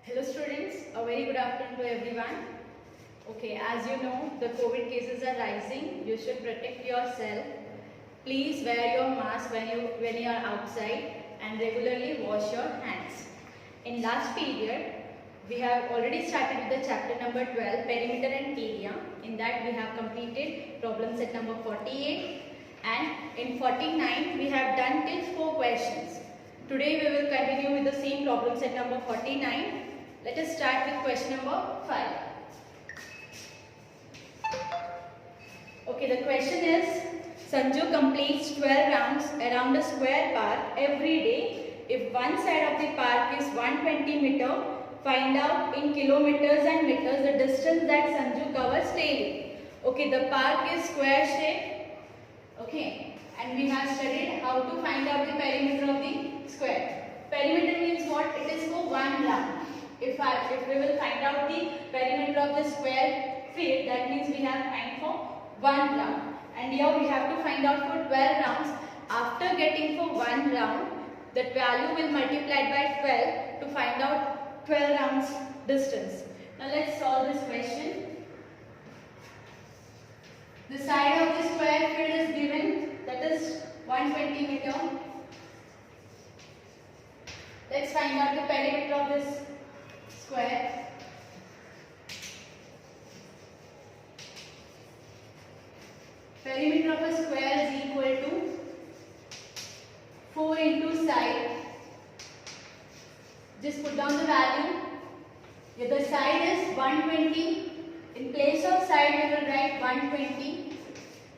Hello students, a very good afternoon to everyone. Okay, as you know, the COVID cases are rising. You should protect yourself. Please wear your mask when you are outside and regularly wash your hands. In last period, we have already started with the chapter number 12, perimeter and area. In that we have completed problem set number 48 and in 49 we have done till 4 questions. Today we will continue with the same problem set number 49. Let us start with question number 5. Okay, the question is, Sanju completes 12 rounds around a square park every day. If one side of the park is 120 meter, find out in kilometers and meters the distance that Sanju covers daily. Okay, the park is square shape. Okay, and we have studied how to find out the perimeter of the square. Perimeter means what? It is for one round. If we will find out the perimeter of the square field, that means we have time for one round. And here we have to find out for 12 rounds. After getting for one round, that value will multiply by 12 to find out 12 rounds distance. Now let's solve this question. The side of the square field is given, that is 120 meter. Let's find out the perimeter of this square. Perimeter of a square is equal to 4 into side. Just put down the value. If the side is 120, in place of side we will write 120.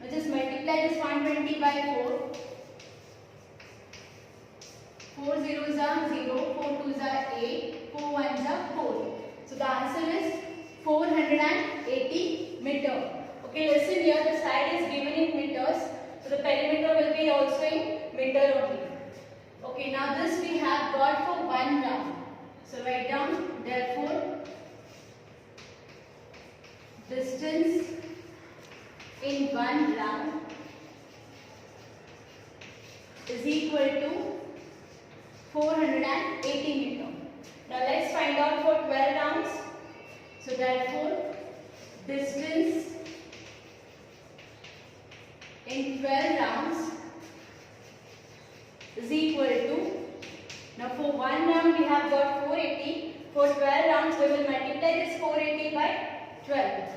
Now just multiply this 120 by 4. 4 zeros are 0, 4 twos are 8, 4 ones are 4. So the answer is 480 meter. Okay, listen here, the side is given in meters, so the perimeter will be also in meter only. Okay, now this we have got for one round. So write down, therefore, distance in one round is equal to 480 meter. Now let's find out for 12 rounds. So therefore, distance in 12 rounds is equal to, now for one round we have got 480. For 12 rounds we will multiply this 480 by 12.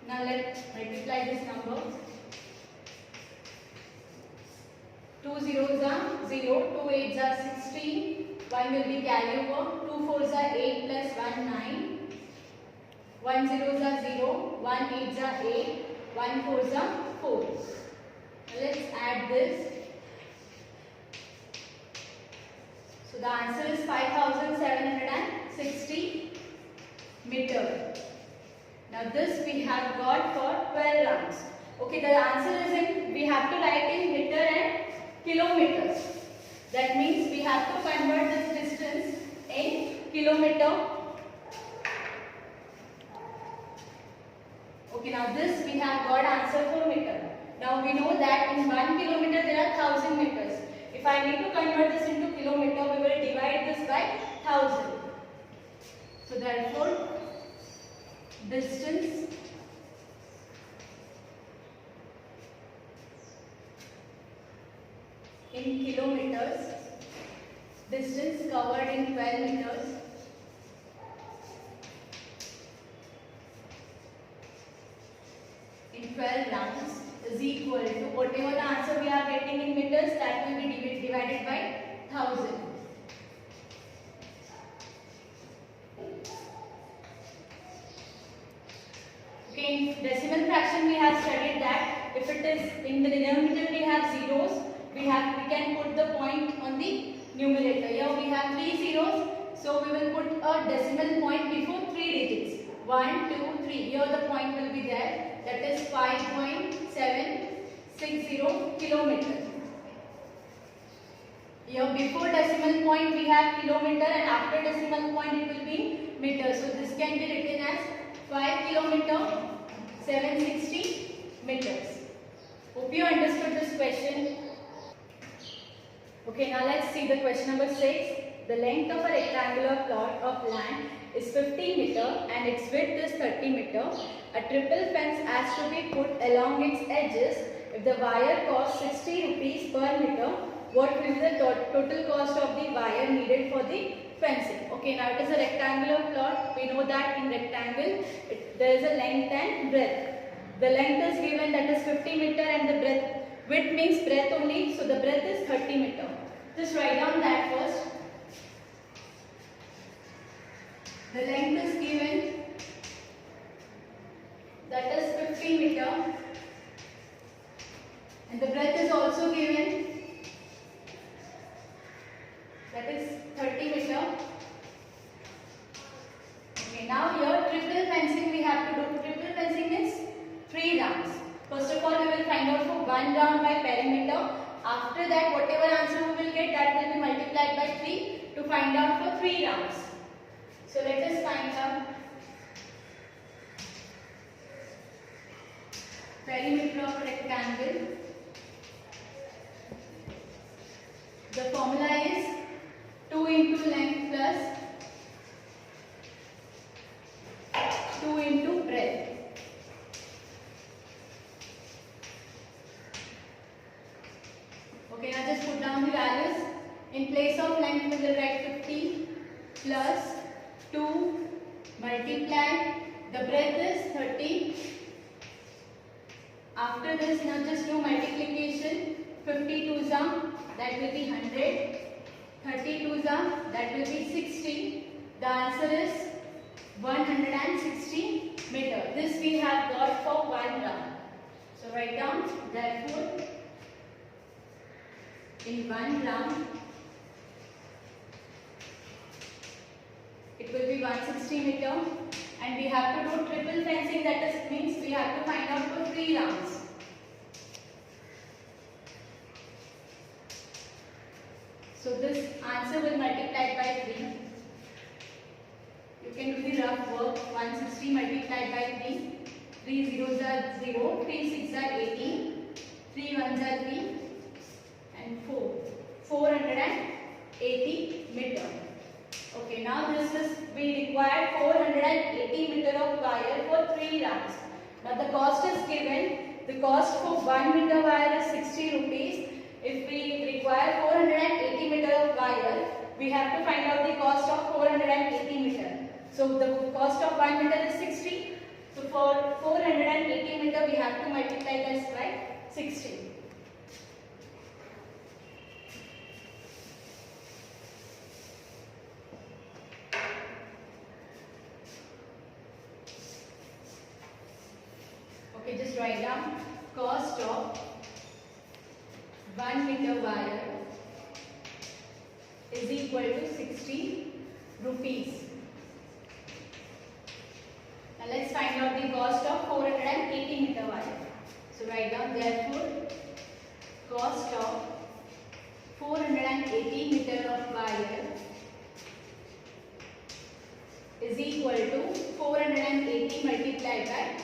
Now let's multiply this number. 2 zeros are 0, 2 eights are 16, 1 will be carry over, 2 fours are 8 plus 1 9, 1 zeros are 0, 1 eights are 8, 1 fours are 4. Now let's add this. So the answer is 5760 meter. Now this we have got for 12 rounds. Okay, the answer is in, we have to write in meter and kilometers. That means we have to convert this distance in kilometer. Okay, now this we have got answer for meter. Now we know that in 1 kilometer there are 1000 meters. If I need to convert this into kilometer, we will divide this by 1000. So therefore, distance in kilometers, distance covered in 12 meters, in 12 rounds is equal to, whatever the answer we are getting in meters, that will be divided by 1000. Okay, in decimal fraction we have studied that if it is in the denominator we have zeros, we can put the point on the numerator. Here we have 3 zeros, so we will put a decimal point before 3 digits. 1, 2, 3. Here the point will be there. That is 5.760 kilometer. Here before decimal point we have kilometer and after decimal point it will be meter. So this can be written as 5 kilometer 760 meters. Hope you understood this question. Okay, now let's see the question number 6. The length of a rectangular plot of land is 50 meter and its width is 30 meter. A triple fence has to be put along its edges. If the wire costs 60 rupees per meter, what will be the total cost of the wire needed for the fencing? Okay, now it is a rectangular plot. We know that in rectangle there is a length and breadth. The length is given, that is 50 meter, and the width means breadth only, so the breadth is 30 meter. Just write down that first. The length is given, that is 50 meter, and the breadth is also given, that is 30 meter. Okay, now here triple fencing we have to do. Triple fencing means 3 rounds. First of all, we will find out for 1 round by perimeter. After that, whatever answer we will get, that will be multiplied by 3 to find out for 3 rounds. So let us find out perimeter of rectangle. The formula is 2 into length plus 2 into breadth. Okay, now just put down the values. In place of length we will write 50 plus 2 multiply, the breadth is 30. After this, now just do multiplication. 52 that will be 100. 32 that will be 60. The answer is 160 meter. This we have got for 1 round. So write down, therefore in 1 round it will be 160 meter, and we have to do triple fencing, that is means we have to find out for 3 rounds. So this answer will multiply by 3. You can do the rough work. 160 multiplied by 3. 3 zeros are 0, 3 6 are 18, 3 1s are 3, and 4. 480 meter. Okay, now this is, we require 480 meter of wire for 3 rounds. Now the cost is given. The cost for 1 meter wire is 60 rupees. If we require 480 meter of wire, we have to find out the cost of 480 meter. So the cost of 1 meter is 60. So for 480 meter, we have to multiply this by 60. Okay, just write down cost of 1 meter wire is equal to 60 rupees. Now let's find out the cost of 480 meter wire. So write down, therefore cost of 480 meter of wire is equal to 480 multiplied by.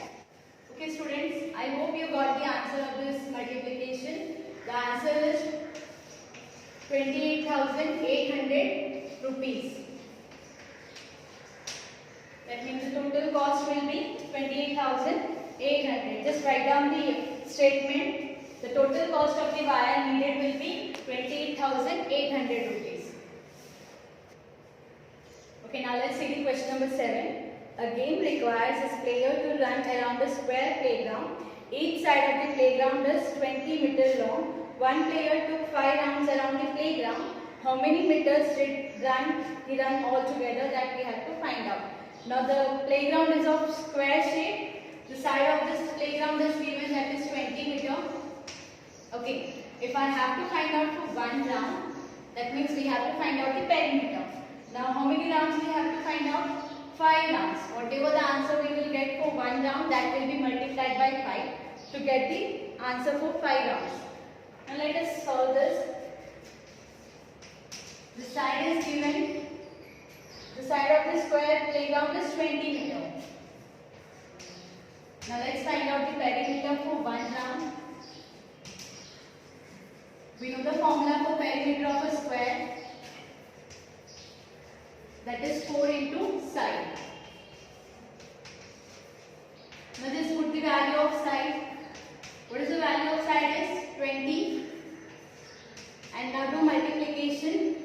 Okay students, I hope you got the answer of this multiplication. The answer is 28,800 rupees. That means the total cost will be 28,800. Just write down the statement. The total cost of the wire needed will be 28,800 rupees. Okay, now let's see the question number 7. A game requires its player to run around a square playground. Each side of the playground is 20 meters long. One player took 5 rounds around the playground. How many meters did he run altogether? That we have to find out. Now the playground is of square shape. The side of this playground is given, that is 20 meters. Okay, if I have to find out for 1 round, that means we have to find out the perimeter. Now how many rounds we have to find out? 5 rounds. Whatever the answer we will get for 1 round, that will be multiplied by 5 to get the answer for 5 rounds. Now let us solve this. The side is given. The side of the square playground is 20 meters. Now let's find out the perimeter for 1 round. We know the formula for perimeter of 4 into side. Now just put the value of side. What is the value of side is 20. And now do multiplication.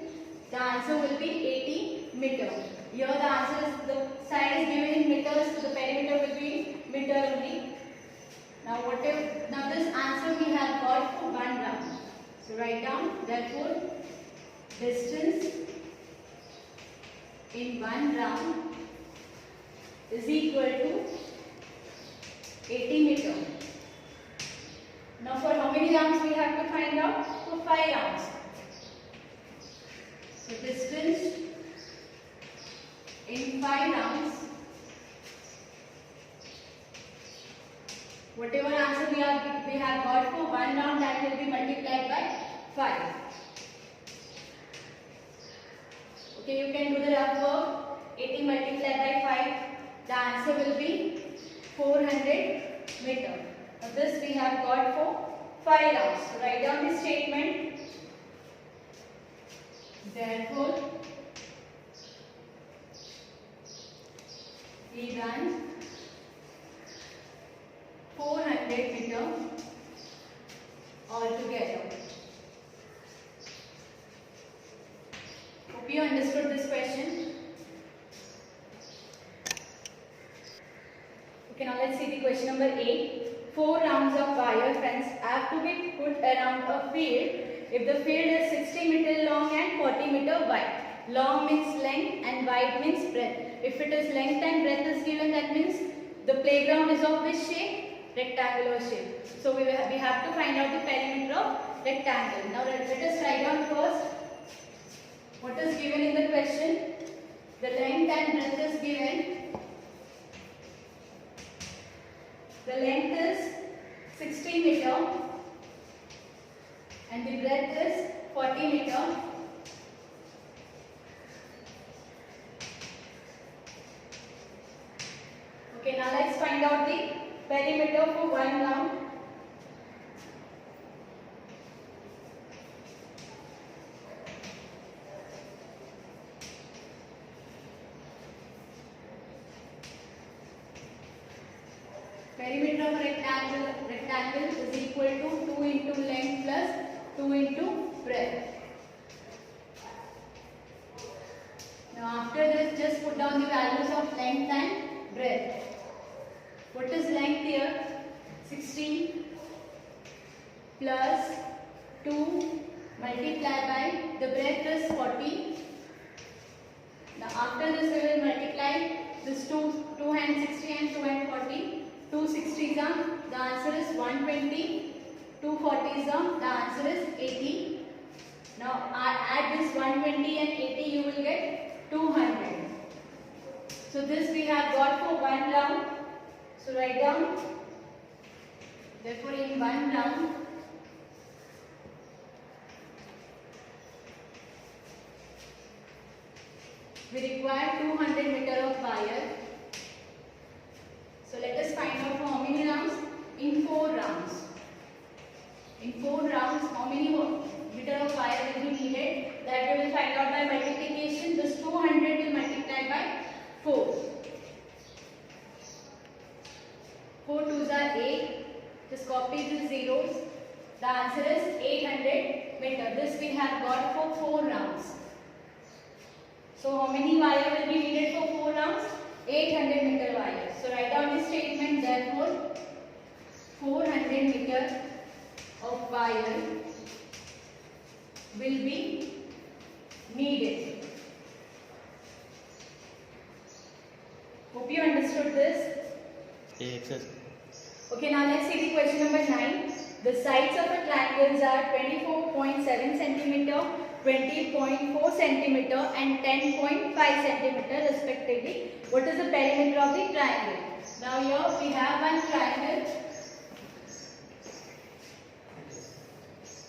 The answer will be 80 meter. Here the answer is, the side is given in meters, so the perimeter will be meter only. Now this answer we have got for 1 round. So write down, therefore distance in 1 round is equal to 80 meter. Now for how many rounds we have to find out? For 5 rounds. So distance in 5 rounds, whatever answer we have got for 1 round, that will be multiplied by 5. Okay, you can do the rough work. 80 multiplied by 5, the answer will be 400 meter. Now this we have got for 5 rounds. So write down the statement. Therefore, we run 400 meter altogether. Hope you understood this question. Okay, now let's see the question number 8. 4 rounds of wire fence have to be put around a field if the field is 60 meter long and 40 meter wide. Long means length and wide means breadth. If it is length and breadth is given, that means the playground is of which shape? Rectangular shape. So we have to find out the perimeter of rectangle. Now let us write down first what is given in the question. The length and breadth is given. The length is 60 meter and the breadth is 40 meter. Okay, now let's find out the perimeter for 1 round. Perimeter of rectangle is equal to 2 into length plus 2 into breadth. Now after this, just put down the values of length and breadth. What is length here? 60 plus 2 multiplied by the breadth is 40. Now after this we will multiply this 2 and 60 and 2 and 40. 2 60s are, the answer is 120. 2 40s are, the answer is 80. Now add this 120 and 80, you will get 200. So this we have got for 1 round. So write down, therefore in 1 round we require 200 meter of wire. So let us find out for how many rounds? In 4 rounds. In 4 rounds, how many meter of wire will be needed? That we will find out by multiplication. This 200 will multiply by 4. 4 2s are 8. Just copy the zeros. The answer is 800 meter. This we have got for 4 rounds. So how many wire will be needed for 4 rounds? 800 meter wire. So write down the statement. Therefore, 400 meter of wire will be needed. Hope you understood this. Yes. Okay, now let's see the question number 9. The sides of the triangles are 24.7 centimeter, 20.4 centimeter and 10.5 centimeter respectively. What is the perimeter of the triangle? Now here we have one triangle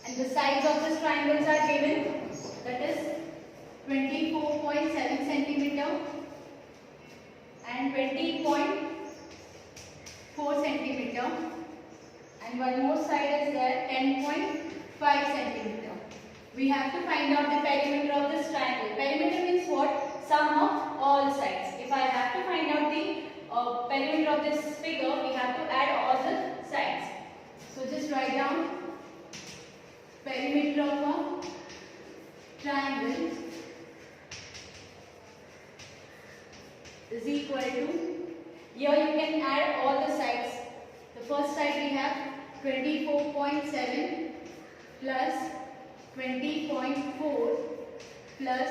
and the sides of this triangles are given, that is 24.7 centimeter and 20.4 centimeter, and one more side is there, 10.5 centimeter. We have to find out the perimeter of this triangle. Perimeter means what? sum of all sides. If I have to find out the perimeter of this figure, we have to add all the sides. So just write down perimeter of a triangle is equal to, here you can add all the sides. The first side we have 24.7 plus 20.4 plus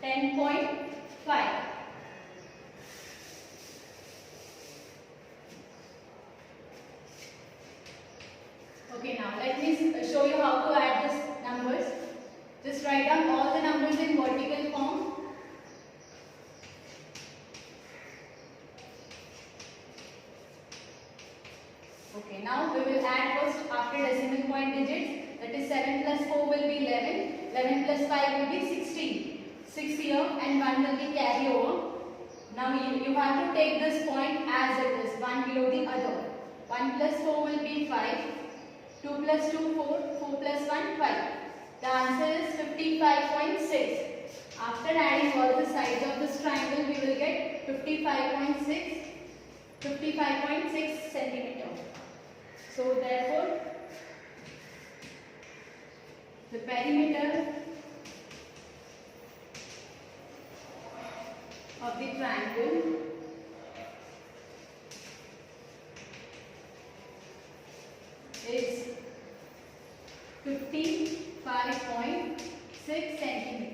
10.5. Okay, now let me show you how to add these numbers. Just write down all the numbers in vertical form. Okay, now we will add first after decimal point digits. That is 7 plus 4 will be 11. 11 plus 5 will be 16. 6 here and 1 will be carry over. Now you have to take this point as it is, one below the other. 1 plus 4 will be 5. 2 plus 2, 4. 4 plus 1, 5. The answer is 55.6. After adding all the sides of this triangle, we will get 55.6 centimeter. So therefore, the perimeter of the triangle is 55.6 centimeter.